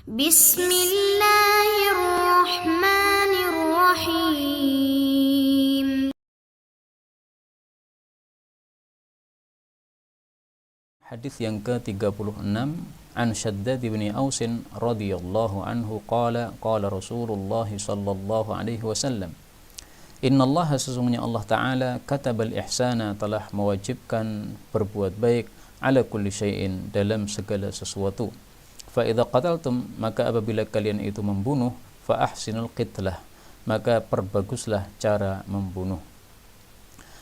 Bismillahirrahmanirrahim. Hadis yang ke-36 an Shaddad bin Ausin radhiyallahu anhu qala Rasulullah sallallahu alaihi wasallam, innallaha, sesungguhnya Allah Ta'ala, katabal ihsana, telah mewajibkan berbuat baik, ala kulli syai'in, dalam segala sesuatu. Fa idza qataltum, maka apabila kalian itu membunuh, fa ahsinul qitlah, maka perbaguslah cara membunuh.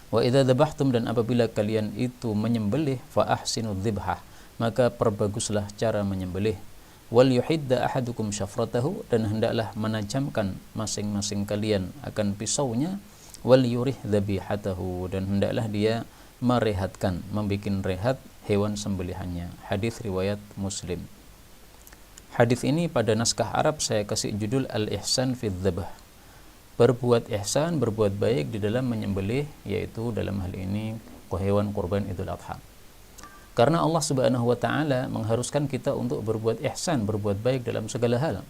Wa idza dzabhtum, dan apabila kalian itu menyembelih, fa ahsinu dzibhah, maka perbaguslah cara menyembelih. Wal yuhidda ahadukum syafratahu, dan hendaklah menajamkan masing-masing kalian akan pisaunya. Wal yurih dzabihatahu, dan hendaklah dia merehatkan, membikin rehat hewan sembelihannya. Hadis riwayat Muslim. Hadis ini pada naskah Arab saya kasih judul Al-Ihsan fi Dzabh. Berbuat ihsan, berbuat baik di dalam menyembelih, yaitu dalam hal ini hewan kurban Idul Adha. Karena Allah Subhanahu wa Ta'ala mengharuskan kita untuk berbuat ihsan, berbuat baik dalam segala hal.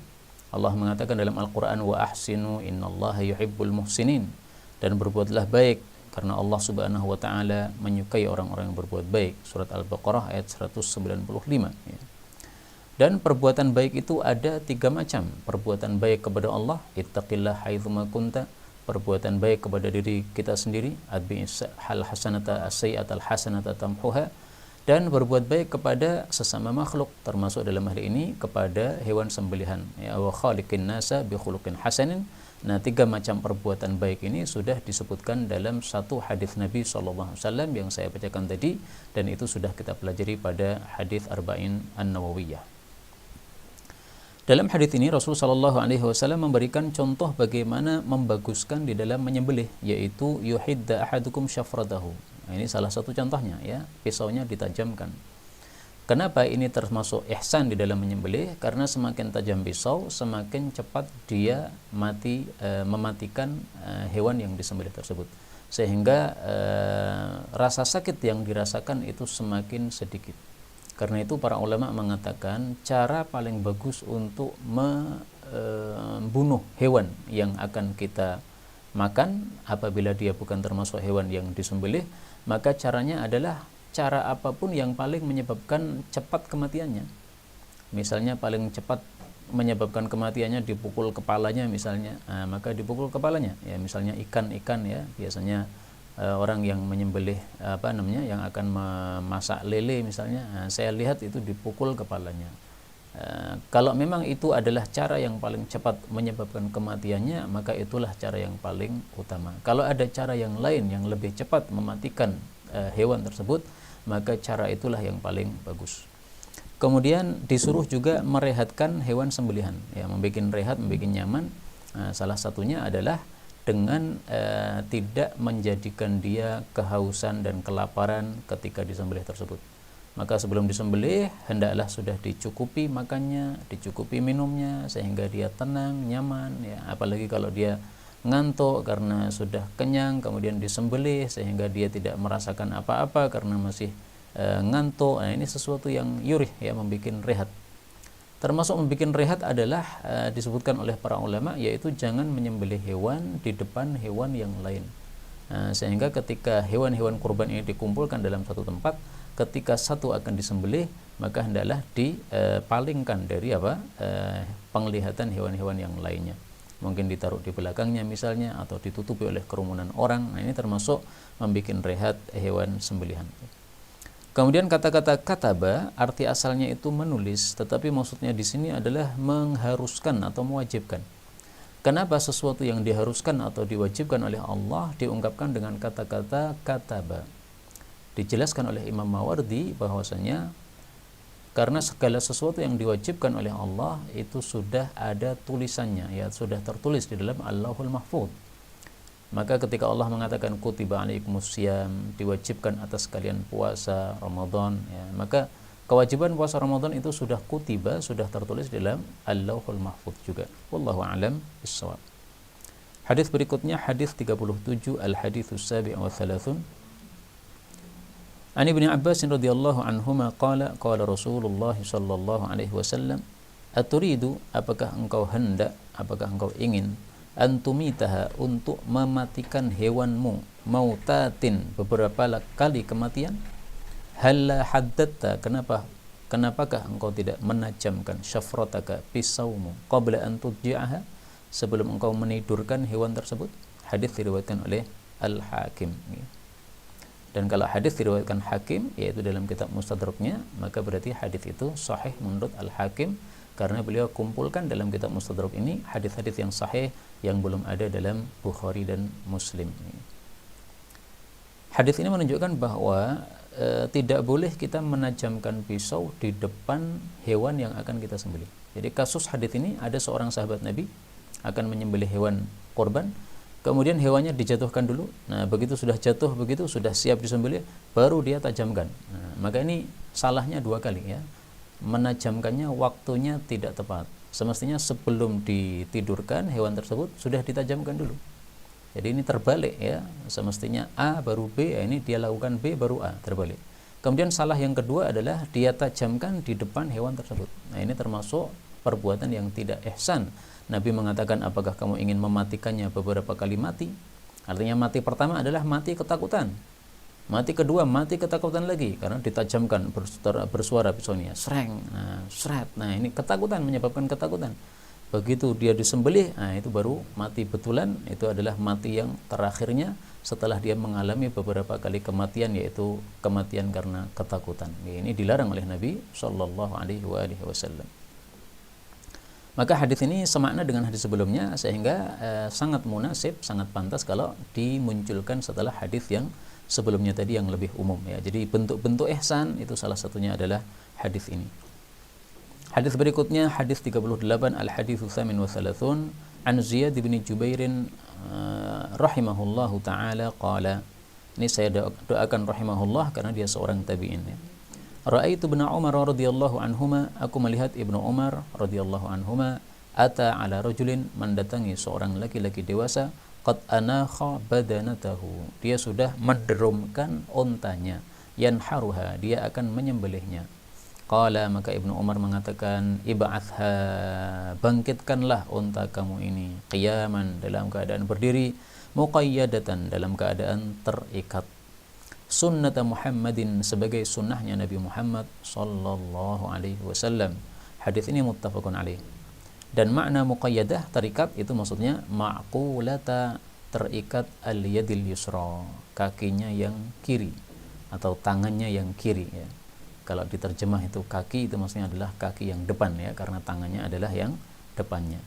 Allah mengatakan dalam Al-Quran, wa ahsinu innallaha yuhibbul muhsinin, dan berbuatlah baik karena Allah Subhanahu wa Ta'ala menyukai orang-orang yang berbuat baik. Surat Al-Baqarah ayat 195 ya. Dan perbuatan baik itu ada 3 macam. Perbuatan baik kepada Allah, ittaqillah haitsuma kunta. Perbuatan baik kepada diri kita sendiri, adbi'is hal hasanata as-sayyi'atal hasanata tamhuha. Dan berbuat baik kepada sesama makhluk, termasuk dalam hal ini kepada hewan sembelihan. Ya, wa khaliqin nasa bi khuluqin hasanin. Nah, 3 macam perbuatan baik ini sudah disebutkan dalam satu hadis Nabi SAW yang saya bacakan tadi, dan itu sudah kita pelajari pada hadis Arba'in An-Nawawiyah. Dalam hadis ini Rasulullah SAW memberikan contoh bagaimana membaguskan di dalam menyembelih, yaitu yuhidda ahadukum syafratahu. Nah, ini salah satu contohnya ya, pisaunya ditajamkan. Kenapa ini termasuk ihsan di dalam menyembelih? Karena semakin tajam pisau, semakin cepat dia mematikan hewan yang disembelih tersebut, sehingga rasa sakit yang dirasakan itu semakin sedikit. Karena itu para ulama mengatakan cara paling bagus untuk membunuh hewan yang akan kita makan apabila dia bukan termasuk hewan yang disembelih, maka caranya adalah cara apapun yang paling menyebabkan cepat kematiannya. Misalnya paling cepat menyebabkan kematiannya dipukul kepalanya misalnya, maka dipukul kepalanya. Ya, misalnya ikan ya, biasanya orang yang menyembelih yang akan memasak lele misalnya, saya lihat itu dipukul kepalanya. Kalau memang itu adalah cara yang paling cepat menyebabkan kematiannya, maka itulah cara yang paling utama. Kalau ada cara yang lain yang lebih cepat mematikan hewan tersebut, maka cara itulah yang paling bagus. Kemudian disuruh juga merehatkan hewan sembelihan, ya, membuat rehat, membuat nyaman. Salah satunya adalah dengan tidak menjadikan dia kehausan dan kelaparan ketika disembelih tersebut. Maka sebelum disembelih hendaklah sudah dicukupi makannya, dicukupi minumnya, sehingga dia tenang, nyaman ya. Apalagi kalau dia ngantuk karena sudah kenyang kemudian disembelih sehingga dia tidak merasakan apa-apa karena masih ngantuk. Nah, ini sesuatu yang yurih ya, membuat rehat. Termasuk membuat rehat adalah disebutkan oleh para ulama, yaitu jangan menyembelih hewan di depan hewan yang lain. Sehingga ketika hewan-hewan kurban ini dikumpulkan dalam satu tempat, ketika satu akan disembelih, maka hendaklah dipalingkan dari penglihatan hewan-hewan yang lainnya. Mungkin ditaruh di belakangnya misalnya, atau ditutupi oleh kerumunan orang. Nah, ini termasuk membuat rehat hewan sembelihan. Kemudian kata-kata kataba, arti asalnya itu menulis, tetapi maksudnya di sini adalah mengharuskan atau mewajibkan. Kenapa sesuatu yang diharuskan atau diwajibkan oleh Allah diungkapkan dengan kata-kata kataba? Dijelaskan oleh Imam Mawardi bahwasanya karena segala sesuatu yang diwajibkan oleh Allah itu sudah ada tulisannya, ya, sudah tertulis di dalam Allahul Mahfuz. Maka ketika Allah mengatakan kutiba alaikumusiyam, diwajibkan atas kalian puasa Ramadan, ya, maka kewajiban puasa Ramadan itu sudah kutiba, sudah tertulis dalam Allahul Mahfuz juga. Wallahu a'lam bissawab. Hadis berikutnya hadis 37, al-haditsus sabi' wa thalathun. An Ibnu Abbas radhiyallahu anhuma qala Rasulullah sallallahu alaihi wasallam, Aturidu, apakah engkau hendak, apakah engkau ingin, antumitaha, untuk mematikan hewanmu, mautatin, beberapa kali kematian. Halla haddatta, kenapakah engkau tidak menajamkan syafrataka, pisaumu, qabla an tudji'aha, sebelum engkau menidurkan hewan tersebut. Hadis diriwayatkan oleh Al-Hakim. Dan kalau hadis diriwayatkan Hakim, yaitu dalam kitab Mustadraknya, maka berarti hadis itu sahih menurut Al-Hakim, karena beliau kumpulkan dalam kitab Mustadrak ini hadis-hadis yang sahih yang belum ada dalam Bukhari dan Muslim. Hadis ini menunjukkan bahwa tidak boleh kita menajamkan pisau di depan hewan yang akan kita sembelih. Jadi kasus hadis ini, ada seorang sahabat Nabi akan menyembelih hewan korban, kemudian hewannya dijatuhkan dulu. Nah, begitu sudah jatuh, begitu sudah siap disembelih, baru dia tajamkan. Nah, maka ini salahnya dua kali ya. Menajamkannya waktunya tidak tepat. Semestinya sebelum ditidurkan hewan tersebut sudah ditajamkan dulu. Jadi ini terbalik ya. Semestinya A baru B, ya ini dia lakukan B baru A, terbalik. Kemudian salah yang kedua adalah dia tajamkan di depan hewan tersebut. Nah, ini termasuk perbuatan yang tidak ihsan. Nabi mengatakan, apakah kamu ingin mematikannya beberapa kali mati? Artinya mati pertama adalah mati ketakutan. Mati kedua, mati ketakutan lagi, karena ditajamkan bersuara pisaunya, sreng, nah, seret. Nah, ini ketakutan, menyebabkan ketakutan. Begitu dia disembelih, nah itu baru mati betulan. Itu adalah mati yang terakhirnya setelah dia mengalami beberapa kali kematian, yaitu kematian karena ketakutan. Ini dilarang oleh Nabi Shallallahu Alaihi Wasallam. Maka hadis ini semakna dengan hadis sebelumnya, sehingga sangat munasib, sangat pantas kalau dimunculkan setelah hadis yang sebelumnya tadi yang lebih umum ya. Jadi bentuk-bentuk ihsan itu salah satunya adalah hadis ini. Hadis berikutnya hadis 38, al-haditsu tsamin wa thalathun, an Ziyad bin Jubair rahimahullahu taala qala. Ini saya doakan rahimahullah karena dia seorang tabi'in ya. Ra'aitu ibn Umar radhiyallahu anhuma, aku melihat Ibnu Umar radhiyallahu anhuma, ata ala rajulin, mendatangi seorang laki-laki dewasa, qad anakha badanatahu, dia sudah menderumkan ontanya, yanharuha, dia akan menyembelihnya. Qala, maka Ibnu Umar mengatakan, ib'athha, bangkitkanlah onta kamu ini, qiyaman, dalam keadaan berdiri, muqayyadatan, dalam keadaan terikat, sunnata Muhammadin, sebagai sunnahnya Nabi Muhammad sallallahu alaihi wasallam. Hadis ini muttafaqun alaih. Dan makna muqayyadah, terikat, itu maksudnya ma'qulata, terikat al-yadil yusra, kakinya yang kiri atau tangannya yang kiri ya. Kalau diterjemah itu kaki, itu maksudnya adalah kaki yang depan ya, karena tangannya adalah yang depannya.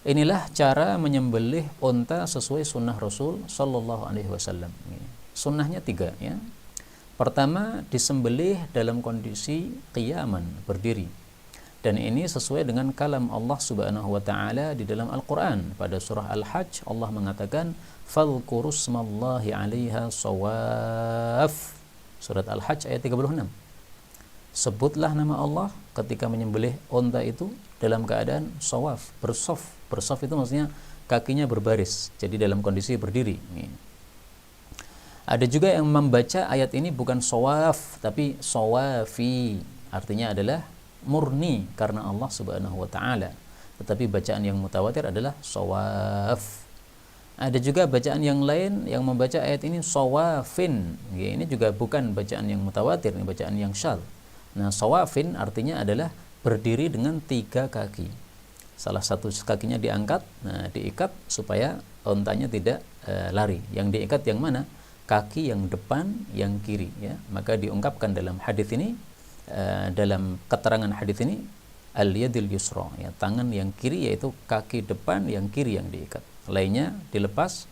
Inilah cara menyembelih unta sesuai sunnah Rasul sallallahu alaihi wasallam. Sunnahnya 3 ya. Pertama, disembelih dalam kondisi qiyaman, berdiri. Dan ini sesuai dengan kalam Allah Subhanahu wa taala di dalam Al-Qur'an. Pada surah Al-Hajj Allah mengatakan, "Fadhkuru smallahi 'alaiha shawaf." Surat Al-Hajj ayat 36. Sebutlah nama Allah ketika menyembelih unta itu dalam keadaan shawaf, bersaf. Bersaf itu maksudnya kakinya berbaris, jadi dalam kondisi berdiri. Ada juga yang membaca ayat ini bukan shawaf tapi shawafi. Artinya adalah murni karena Allah Subhanahu wa taala. Tetapi bacaan yang mutawatir adalah shawaf. Ada juga bacaan yang lain yang membaca ayat ini shawafin. Ini juga bukan bacaan yang mutawatir, ini bacaan yang syadz. Nah, shawafin artinya adalah berdiri dengan 3 kaki. Salah satu kakinya diangkat, nah diikat supaya untanya tidak lari. Yang diikat yang mana? Kaki yang depan, yang kiri ya. Maka diungkapkan dalam hadis ini, dalam keterangan hadis ini, al-yadil yusra ya, tangan yang kiri, yaitu kaki depan yang kiri yang diikat, lainnya dilepas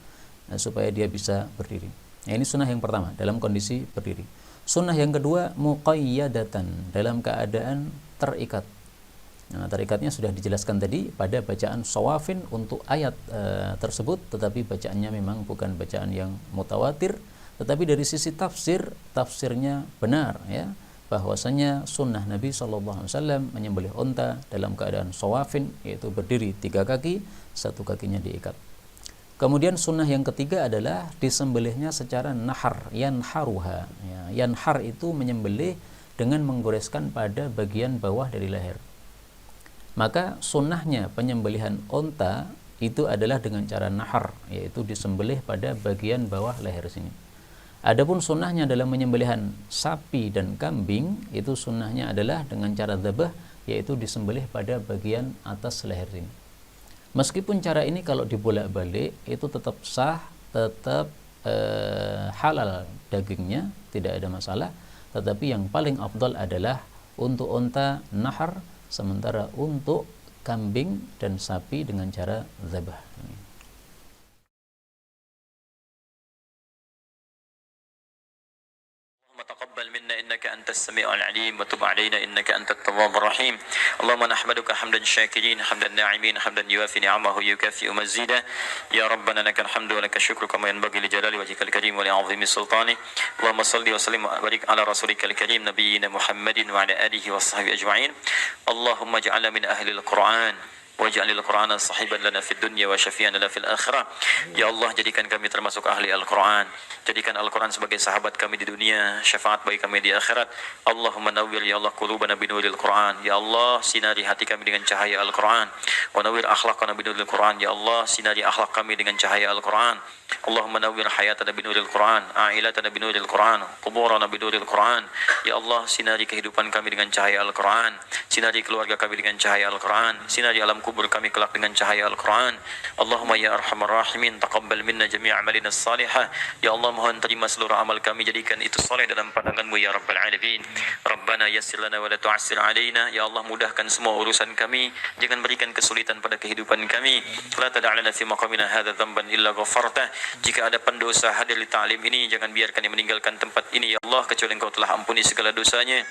supaya dia bisa berdiri. Nah, ini sunnah yang pertama dalam kondisi berdiri. Sunnah yang kedua, muqayyadatan, dalam keadaan terikat. Nah, terikatnya sudah dijelaskan tadi pada bacaan shawafin untuk ayat tersebut, tetapi bacaannya memang bukan bacaan yang mutawatir, tetapi dari sisi tafsirnya benar ya, bahwasanya sunnah Nabi SAW menyembelih unta dalam keadaan shawafin, yaitu berdiri 3 kaki, 1 kakinya diikat. Kemudian sunnah yang ketiga adalah disembelihnya secara nahar, yanharuha ya. Yanhar itu menyembelih dengan menggoreskan pada bagian bawah dari leher. Maka sunnahnya penyembelihan onta itu adalah dengan cara nahar, yaitu disembelih pada bagian bawah leher sini. Adapun sunnahnya dalam menyembelihan sapi dan kambing, itu sunnahnya adalah dengan cara dzabah, yaitu disembelih pada bagian atas leher sini. Meskipun cara ini kalau dibolak-balik itu tetap sah, tetap halal dagingnya, tidak ada masalah. Tetapi yang paling afdal adalah untuk unta nahar, sementara untuk kambing dan sapi dengan cara dzabah. تقبل منا إنك أنت السميع العليم وتب علينا إنك أنت التواب الرحيم. اللهم نحمدك حمدا شاكرين حمدا ناعمين حمدا يوافي نعمه يكافئ مزيدا. يا ربنا لك الحمد ولك الشكر كما ينبغي لجلال وجهك الكريم ولعظيم سلطانه. اللهم صل وسلم وبارك على رسولك الكريم نبينا محمد وعلى آله وصحبه أجمعين. اللهم اجعلنا من أهل القرآن waj'al al-Qur'ana sahiban lana fid dunya wa syafi'an lana fil akhirah. Ya Allah, jadikan kami termasuk ahli Al-Qur'an. Jadikan Al-Qur'an sebagai sahabat kami di dunia, syafaat bagi kami di akhirat. Allahumma nawwir ya Allah qulubana binuril Qur'an. Ya Allah, sinari hati kami dengan cahaya Al-Qur'an. Wa nawwir akhlaqana binuril Qur'an. Ya Allah, sinari akhlak kami dengan cahaya Al-Qur'an. Allahumma nawwir hayatana binuril Qur'an, a'ilatana binuril Qur'an, quburana binuril Qur'an. Ya Allah, sinari kehidupan kami dengan cahaya Al-Qur'an. Sinari keluarga kami dengan cahaya Al-Qur'an. Sinari alam kubur kami kelak dengan cahaya Al-Quran. Allahumma ya arhamar rahimin, taqabbal minna jami' amalina salihah. Ya Allah, mohon terima seluruh amal kami, jadikan itu saleh dalam pandangan-Mu ya Rabbal Alamin. Rabbana yassir lana wa la tu'assir alaina. Ya Allah, mudahkan semua urusan kami, jangan berikan kesulitan pada kehidupan kami. La tada'lana fi maqamina hadha dhanban illa ghafartah. Jika ada pendosa hadir di ta'lim ini, jangan biarkan dia meninggalkan tempat ini ya Allah, kecuali Engkau telah ampuni segala dosanya.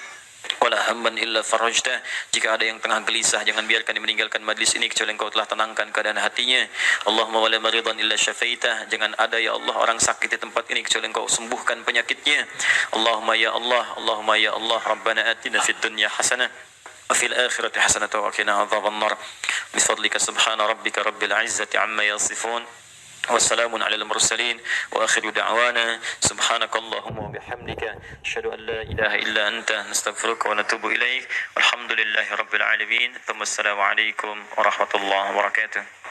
Wala hamman illa farajtah. Jika ada yang tengah gelisah, jangan biarkan dia meninggalkan majlis ini kecuali Engkau telah tenangkan keadaan hatinya. Allahumma wala maridan illa syafaitah. Jangan ada ya Allah orang sakit di tempat ini kecuali Engkau sembuhkan penyakitnya. Allahumma ya Allah, Allahumma ya Allah, Rabbana atina fid dunya hasanah wa fil akhirati hasanah wa qina adzabannar. Bifadlika subhana rabbika rabbil izzati amma yasifun. والسلام على المرسلين وآخر دعوانا سبحانك اللهم وبحمدك أشهد أن لا إله إلا أنت نستغفرك ونتوب إليك والحمد لله رب العالمين ثم السلام عليكم ورحمة الله وبركاته.